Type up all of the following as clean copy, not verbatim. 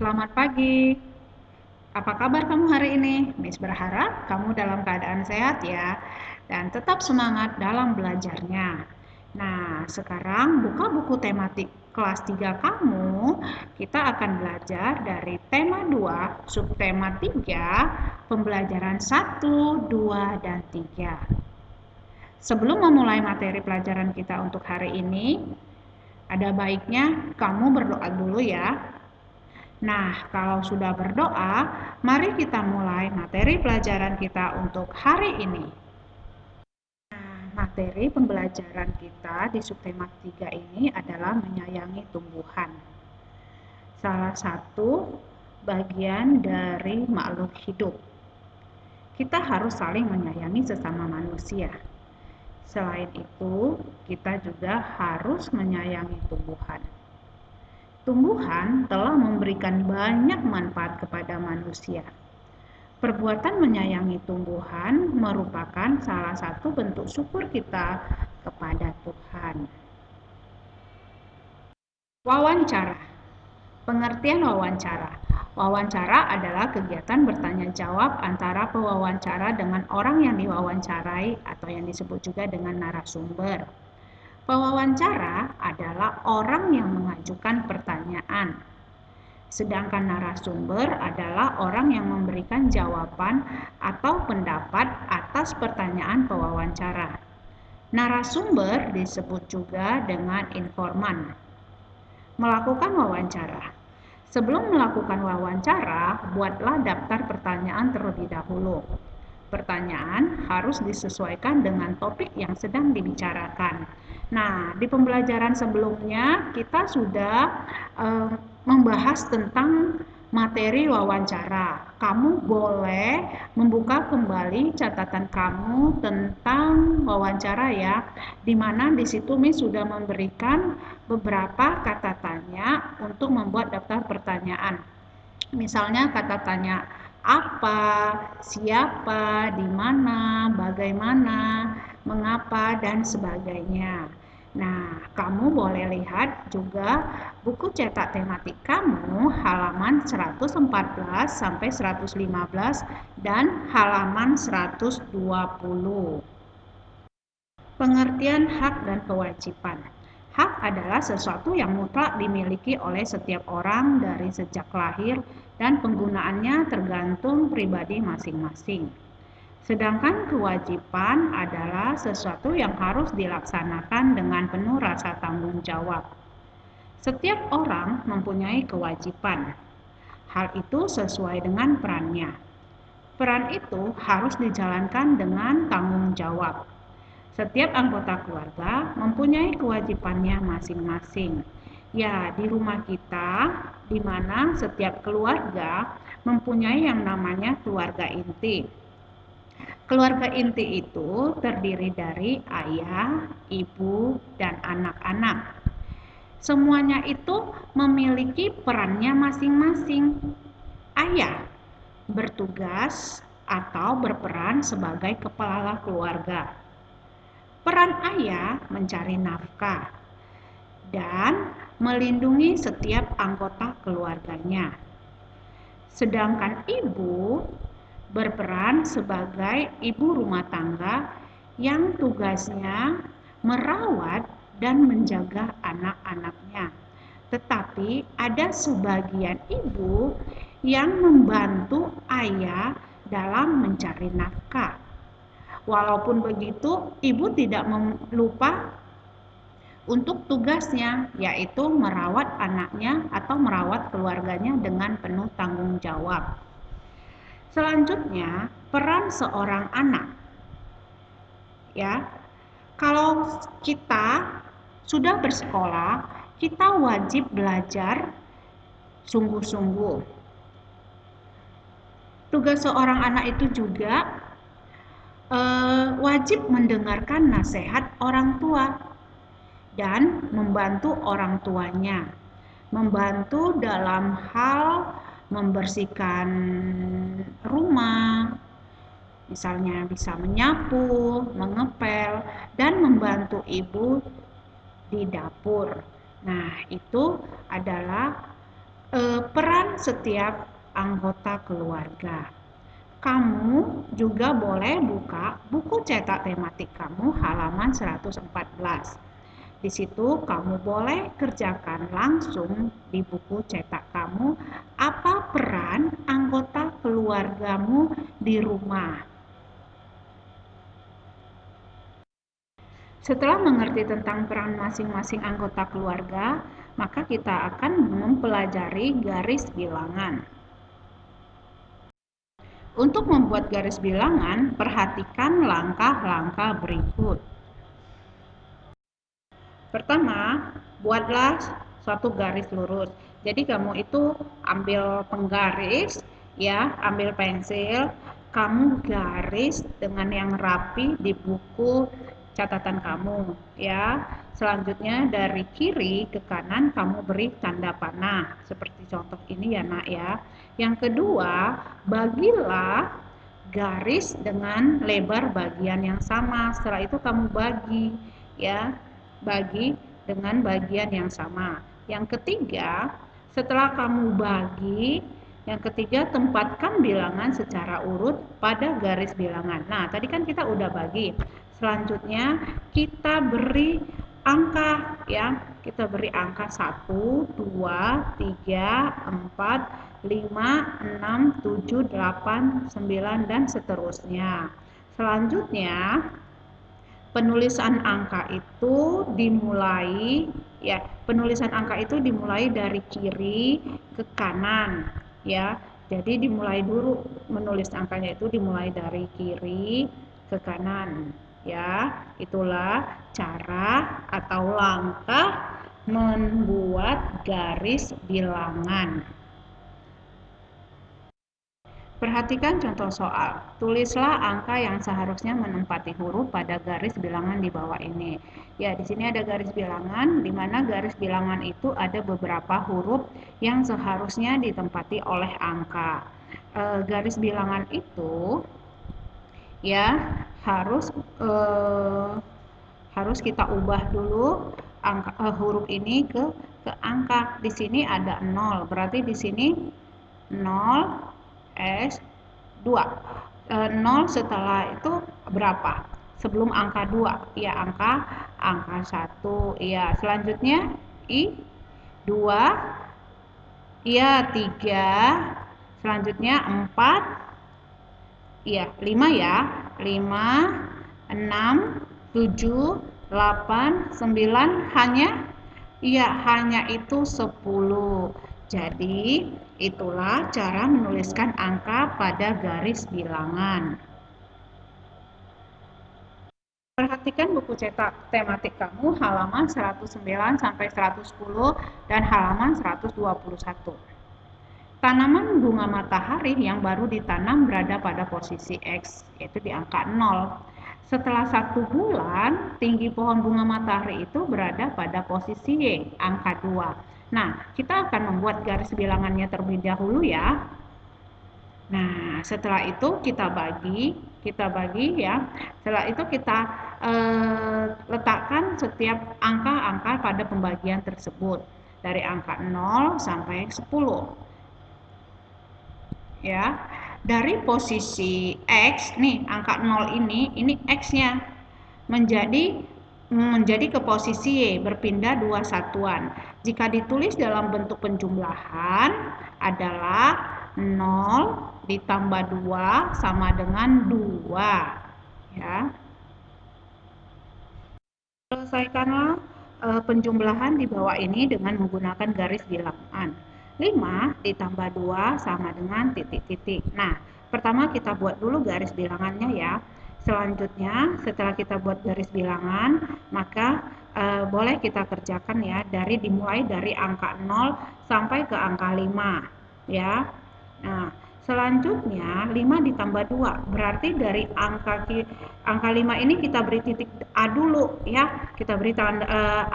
Selamat pagi. Apa kabar kamu hari ini? Miss berharap kamu dalam keadaan sehat ya dan tetap semangat dalam belajarnya. Nah, sekarang buka buku tematik kelas 3 kamu. Kita akan belajar dari tema 2, subtema 3, pembelajaran 1, 2, dan 3. Sebelum memulai materi pelajaran kita untuk hari ini, ada baiknya kamu berdoa dulu ya. Nah, kalau sudah berdoa, mari kita mulai materi pelajaran kita untuk hari ini. Nah, materi pembelajaran kita di subtema 3 ini adalah menyayangi tumbuhan. Salah satu bagian dari makhluk hidup. Kita harus saling menyayangi sesama manusia. Selain itu, kita juga harus menyayangi tumbuhan. Tumbuhan telah memberikan banyak manfaat kepada manusia. Perbuatan menyayangi tumbuhan merupakan salah satu bentuk syukur kita kepada Tuhan. Wawancara. Pengertian wawancara. Wawancara adalah kegiatan bertanya jawab antara pewawancara dengan orang yang diwawancarai atau yang disebut juga dengan narasumber. Pewawancara adalah orang yang mengajukan pertanyaan. Sedangkan narasumber adalah orang yang memberikan jawaban atau pendapat atas pertanyaan pewawancara. Narasumber disebut juga dengan informan. Melakukan wawancara. Sebelum melakukan wawancara, buatlah daftar pertanyaan terlebih dahulu. Pertanyaan harus disesuaikan dengan topik yang sedang dibicarakan. Nah, di pembelajaran sebelumnya kita sudah membahas tentang materi wawancara. Kamu boleh membuka kembali catatan kamu tentang wawancara ya, di mana di situ Miss sudah memberikan beberapa kata tanya untuk membuat daftar pertanyaan. Misalnya kata tanya apa, siapa, di mana, bagaimana, mengapa, dan sebagainya. Nah, kamu boleh lihat juga buku cetak tematik kamu halaman 114 sampai 115 dan halaman 120. Pengertian hak dan kewajiban. Hak adalah sesuatu yang mutlak dimiliki oleh setiap orang dari sejak lahir dan penggunaannya tergantung pribadi masing-masing. Sedangkan kewajiban adalah sesuatu yang harus dilaksanakan dengan penuh rasa tanggung jawab. Setiap orang mempunyai kewajiban. Hal itu sesuai dengan perannya. Peran itu harus dijalankan dengan tanggung jawab. Setiap anggota keluarga mempunyai kewajibannya masing-masing. Ya, di rumah kita, di mana setiap keluarga mempunyai yang namanya keluarga inti. Keluarga inti itu terdiri dari ayah, ibu, dan anak-anak. Semuanya itu memiliki perannya masing-masing. Ayah bertugas atau berperan sebagai kepala keluarga. Peran ayah mencari nafkah dan melindungi setiap anggota keluarganya. Sedangkan ibu berperan sebagai ibu rumah tangga yang tugasnya merawat dan menjaga anak-anaknya. Tetapi ada sebagian ibu yang membantu ayah dalam mencari nafkah. Walaupun begitu, ibu tidak lupa untuk tugasnya, yaitu merawat anaknya atau merawat keluarganya dengan penuh tanggung jawab. Selanjutnya, peran seorang anak. Ya, kalau kita sudah bersekolah, kita wajib belajar sungguh-sungguh. Tugas seorang anak itu juga wajib mendengarkan nasihat orang tua dan membantu orang tuanya, membantu dalam hal membersihkan rumah, misalnya bisa menyapu, mengepel, dan membantu ibu di dapur. Nah, itu adalah peran setiap anggota keluarga. Kamu juga boleh buka buku cetak tematik kamu halaman 114. Di situ kamu boleh kerjakan langsung di buku cetak kamu apa peran anggota keluargamu di rumah. Setelah mengerti tentang peran masing-masing anggota keluarga, maka kita akan mempelajari garis bilangan. Untuk membuat garis bilangan, perhatikan langkah-langkah berikut. Pertama, buatlah suatu garis lurus. Jadi kamu itu ambil penggaris, ya, ambil pensil, kamu garis dengan yang rapi di buku catatan kamu, ya. Selanjutnya dari kiri ke kanan kamu beri tanda panah, seperti contoh ini ya, Nak, ya. Yang kedua, bagilah garis dengan lebar bagian yang sama. Setelah itu kamu bagi, ya. Bagi dengan bagian yang sama. Yang ketiga, setelah kamu bagi, yang ketiga tempatkan bilangan secara urut pada garis bilangan. Nah, tadi kan kita udah bagi. Selanjutnya kita beri angka, ya. Kita beri angka 1, 2, 3, 4, 5, 6, 7, 8, 9 dan seterusnya. Selanjutnya penulisan angka itu dimulai, ya, penulisan angka itu dimulai dari kiri ke kanan, ya. Jadi dimulai dulu menulis angkanya itu dimulai dari kiri ke kanan, ya. Itulah cara atau langkah membuat garis bilangan. Perhatikan contoh soal. Tulislah angka yang seharusnya menempati huruf pada garis bilangan di bawah ini. Ya, di sini ada garis bilangan, di mana garis bilangan itu ada beberapa huruf yang seharusnya ditempati oleh angka. Garis bilangan itu, ya, harus kita ubah dulu huruf ini ke angka. Di sini ada 0, berarti di sini 0 S2. 0 setelah itu berapa? Sebelum angka 2, ya, angka 1, ya. Selanjutnya I2, ya, 3. Selanjutnya 4, ya, 5, ya. 5, 6, 7, 8, 9, hanya itu 10. Jadi, itulah cara menuliskan angka pada garis bilangan. Perhatikan buku cetak tematik kamu halaman 109 sampai 110 dan halaman 121. Tanaman bunga matahari yang baru ditanam berada pada posisi X, yaitu di angka 0. Setelah 1 bulan, tinggi pohon bunga matahari itu berada pada posisi Y, angka 2. Nah, kita akan membuat garis bilangannya terlebih dahulu, ya. Nah, setelah itu kita bagi, ya. Setelah itu kita letakkan setiap angka-angka pada pembagian tersebut dari angka 0 sampai 10. Ya. Dari posisi X, nih angka 0 ini X-nya menjadi ke posisi Y, berpindah 2 satuan. Jika ditulis dalam bentuk penjumlahan adalah 0 ditambah 2 sama dengan 2, ya. Selesaikanlah penjumlahan di bawah ini dengan menggunakan garis bilangan. 5 ditambah 2 sama dengan titik-titik. Nah, pertama kita buat dulu garis bilangannya, ya. Selanjutnya, setelah kita buat garis bilangan, maka boleh kita kerjakan, ya, dimulai dari angka 0 sampai ke angka 5, ya. Nah, selanjutnya 5 ditambah 2, berarti dari angka 5 ini kita beri titik A dulu, ya. Kita beri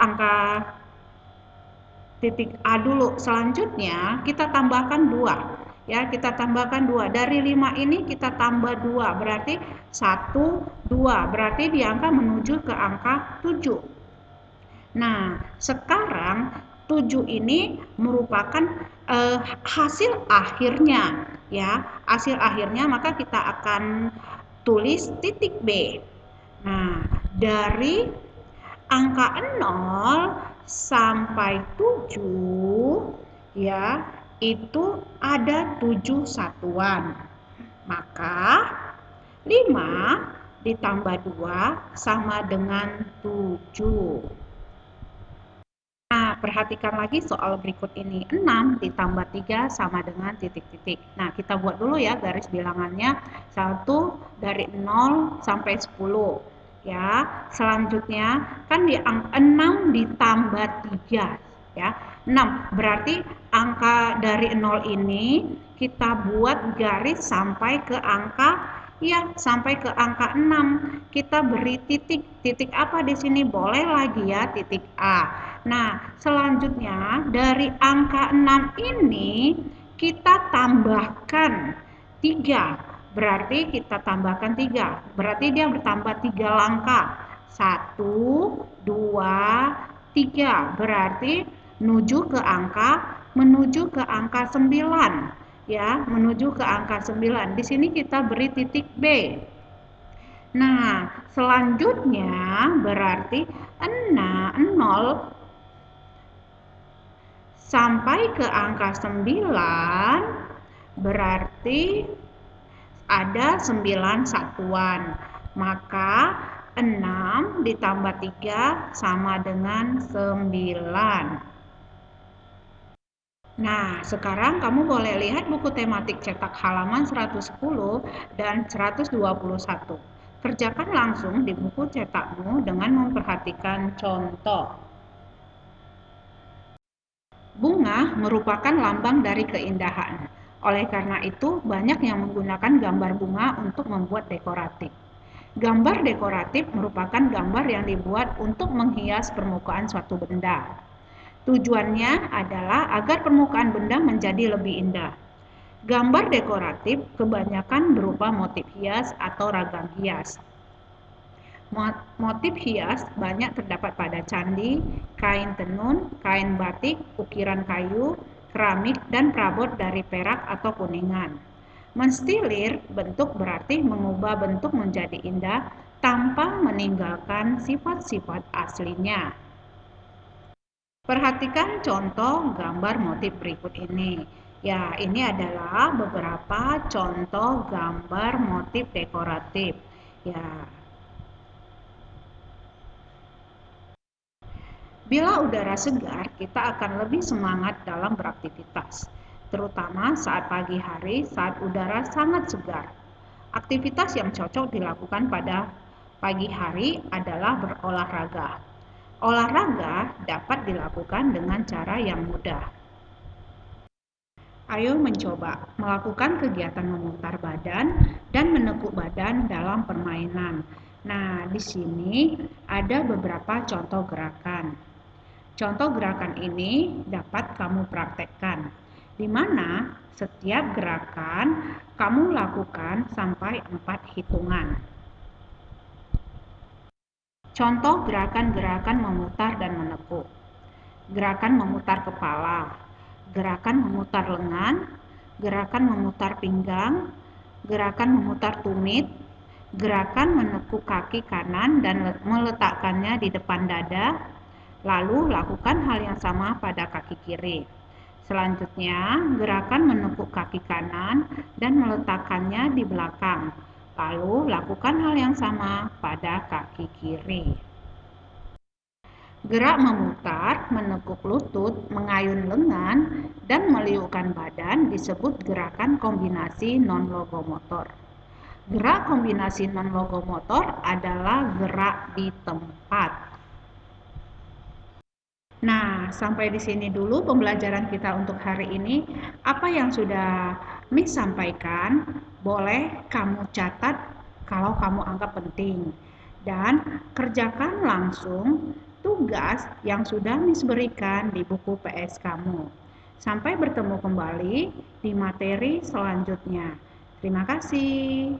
angka titik A dulu. Selanjutnya kita tambahkan 2. Ya, kita tambahkan 2. Dari 5 ini kita tambah 2, berarti 1, 2. Berarti di angka menuju ke angka 7. Nah, sekarang 7 ini merupakan hasil akhirnya ya, hasil akhirnya, maka kita akan tulis titik B. Nah, dari angka 0 sampai 7 ya, itu ada 7 satuan. Maka 5 ditambah 2 sama dengan 7. Nah, perhatikan lagi soal berikut ini. 6 ditambah 3 sama dengan titik-titik. Nah, kita buat dulu ya garis bilangannya. 1 dari 0 sampai 10. Ya, selanjutnya kan di 6 ditambah 3 ya. 6 berarti angka dari 0 ini kita buat garis sampai ke angka sampai ke angka 6. Kita beri titik. Titik apa di sini? Boleh lagi ya, titik A. Nah, selanjutnya dari angka 6 ini kita tambahkan 3. Berarti kita tambahkan 3. Berarti dia bertambah 3 langkah. 1, 2, 3. Berarti menuju ke angka 9. Ya, menuju ke angka 9. Di sini kita beri titik B. Nah, selanjutnya berarti 0 sampai ke angka 9 berarti ada 9 satuan. Maka 6 ditambah 3 sama dengan 9. Nah, sekarang kamu boleh lihat buku tematik cetak halaman 110 dan 121. Kerjakan langsung di buku cetakmu dengan memperhatikan contoh. Bunga merupakan lambang dari keindahan. Oleh karena itu, banyak yang menggunakan gambar bunga untuk membuat dekoratif. Gambar dekoratif merupakan gambar yang dibuat untuk menghias permukaan suatu benda. Tujuannya adalah agar permukaan benda menjadi lebih indah. Gambar dekoratif kebanyakan berupa motif hias atau ragam hias. Motif hias banyak terdapat pada candi, kain tenun, kain batik, ukiran kayu, keramik, dan perabot dari perak atau kuningan. Menstilir bentuk berarti mengubah bentuk menjadi indah tanpa meninggalkan sifat-sifat aslinya. Perhatikan contoh gambar motif berikut ini. Ya, ini adalah beberapa contoh gambar motif dekoratif. Ya. Bila udara segar, kita akan lebih semangat dalam beraktivitas, terutama saat pagi hari saat udara sangat segar. Aktivitas yang cocok dilakukan pada pagi hari adalah berolahraga. Olahraga dapat dilakukan dengan cara yang mudah. Ayo mencoba melakukan kegiatan memutar badan dan menekuk badan dalam permainan. Nah, di sini ada beberapa contoh gerakan. Contoh gerakan ini dapat kamu praktekkan, di mana setiap gerakan kamu lakukan sampai 4 hitungan. Contoh gerakan-gerakan memutar dan menekuk. Gerakan memutar kepala, gerakan memutar lengan, gerakan memutar pinggang, gerakan memutar tumit, gerakan menekuk kaki kanan dan meletakkannya di depan dada. Lalu lakukan hal yang sama pada kaki kiri. Selanjutnya, gerakan menekuk kaki kanan dan meletakkannya di belakang. Lalu lakukan hal yang sama pada kaki kiri. Gerak memutar, menekuk lutut, mengayun lengan, dan meliukkan badan disebut gerakan kombinasi non-logomotor. Gerak kombinasi non-logomotor adalah gerak di tempat. Nah, sampai di sini dulu pembelajaran kita untuk hari ini. Apa yang sudah Miss sampaikan, boleh kamu catat kalau kamu anggap penting. Dan kerjakan langsung tugas yang sudah Miss berikan di buku PS kamu. Sampai bertemu kembali di materi selanjutnya. Terima kasih.